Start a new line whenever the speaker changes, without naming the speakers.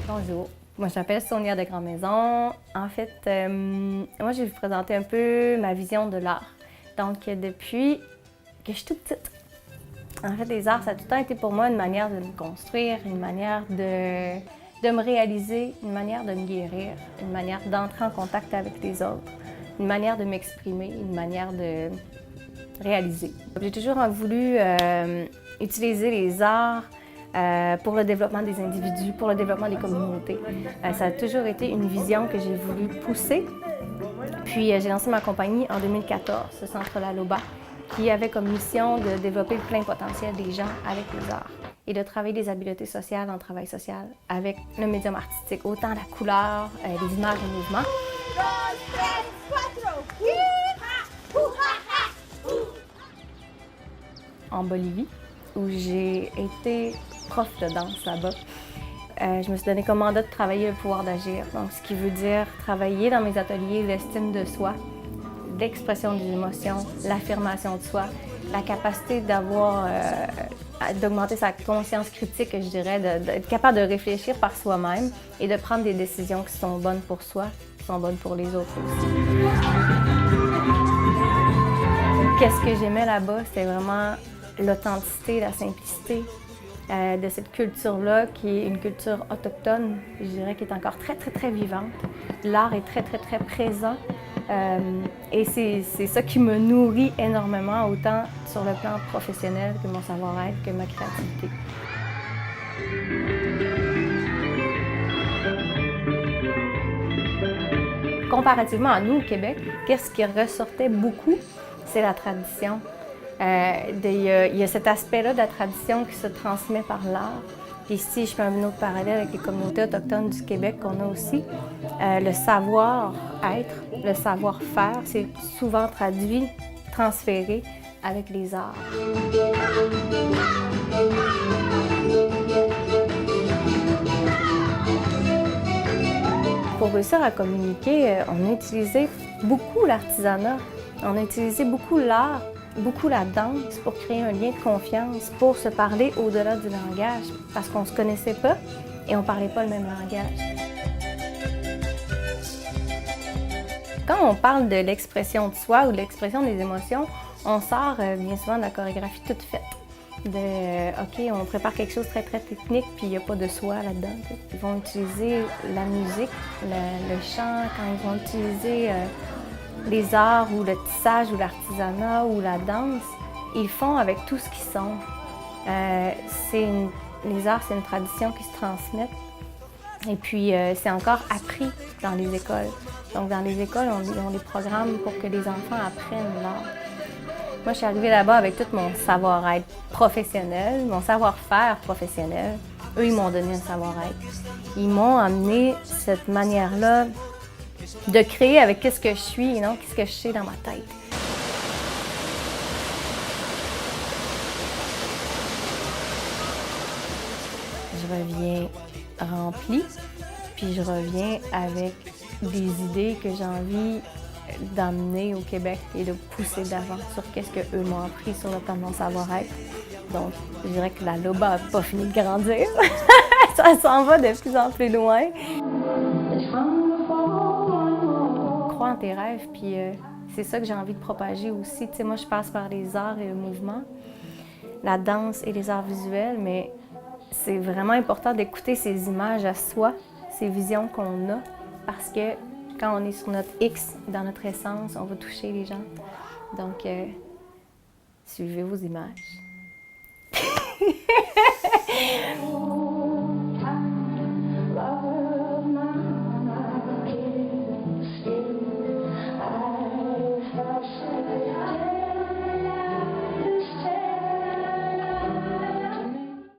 Bonjour, moi je m'appelle Sonia de Grandmaison. En fait, moi je vais vous présenter un peu ma vision de l'art. Donc depuis que je suis toute petite, en fait les arts ça a tout le temps été pour moi une manière de me construire, une manière de me réaliser, une manière de me guérir, une manière d'entrer en contact avec les autres, une manière de m'exprimer, une manière de réaliser. J'ai toujours voulu utiliser les arts pour le développement des individus, pour le développement des communautés. Ça a toujours été une vision que j'ai voulu pousser. Puis j'ai lancé ma compagnie en 2014, ce Centre La Loba, qui avait comme mission de développer le plein potentiel des gens avec les arts et de travailler des habiletés sociales en travail social avec le médium artistique, autant la couleur, les images et le mouvement. En Bolivie, où j'ai été prof de danse là-bas. Je me suis donné comme mandat de travailler le pouvoir d'agir, donc ce qui veut dire travailler dans mes ateliers l'estime de soi, l'expression des émotions, l'affirmation de soi, la capacité d'augmenter sa conscience critique, je dirais, d'être capable de réfléchir par soi-même et de prendre des décisions qui sont bonnes pour soi, qui sont bonnes pour les autres aussi. Qu'est-ce que j'aimais là-bas, c'est vraiment l'authenticité, la simplicité de cette culture-là, qui est une culture autochtone, je dirais, qui est encore très, très, très vivante. L'art est très, très, très présent et c'est ça qui me nourrit énormément, autant sur le plan professionnel que mon savoir-être, que ma créativité. Comparativement à nous, au Québec, qu'est-ce qui ressortait beaucoup, c'est la tradition. Il y a cet aspect-là de la tradition qui se transmet par l'art. Puis ici, je fais un autre parallèle avec les communautés autochtones du Québec qu'on a aussi. Le savoir-être, le savoir-faire, c'est souvent traduit, transféré avec les arts. Pour réussir à communiquer, on a utilisé beaucoup l'artisanat, on a utilisé beaucoup l'art, beaucoup la danse pour créer un lien de confiance, pour se parler au-delà du langage, parce qu'on ne se connaissait pas et on ne parlait pas le même langage. Quand on parle de l'expression de soi ou de l'expression des émotions, on sort bien souvent de la chorégraphie toute faite. OK, on prépare quelque chose de très, très technique, puis il n'y a pas de soi là-dedans. Ils vont utiliser la musique, le chant, quand ils vont utiliser les arts ou le tissage ou l'artisanat ou la danse, ils font avec tout ce qu'ils sont. Les arts, c'est une tradition qui se transmet. Et puis, c'est encore appris dans les écoles. Donc, dans les écoles, ils ont des programmes pour que les enfants apprennent l'art. Moi, je suis arrivée là-bas avec tout mon savoir-être professionnel, mon savoir-faire professionnel. Eux, ils m'ont donné un savoir-être. Ils m'ont amené cette manière-là de créer avec qu'est-ce que je suis et non qu'est-ce que je sais dans ma tête. Je reviens remplie, puis je reviens avec des idées que j'ai envie d'amener au Québec et de pousser d'avant sur qu'est-ce qu'eux m'ont appris sur le plan de mon savoir-être. Donc, je dirais que la Loba n'a pas fini de grandir. Ça s'en va de plus en plus loin. Crois en tes rêves, puis c'est ça que j'ai envie de propager aussi. Tu sais, moi, je passe par les arts et le mouvement, la danse et les arts visuels, mais c'est vraiment important d'écouter ces images à soi, ces visions qu'on a, parce que quand on est sur notre X, dans notre essence, on va toucher les gens. Donc, suivez vos images.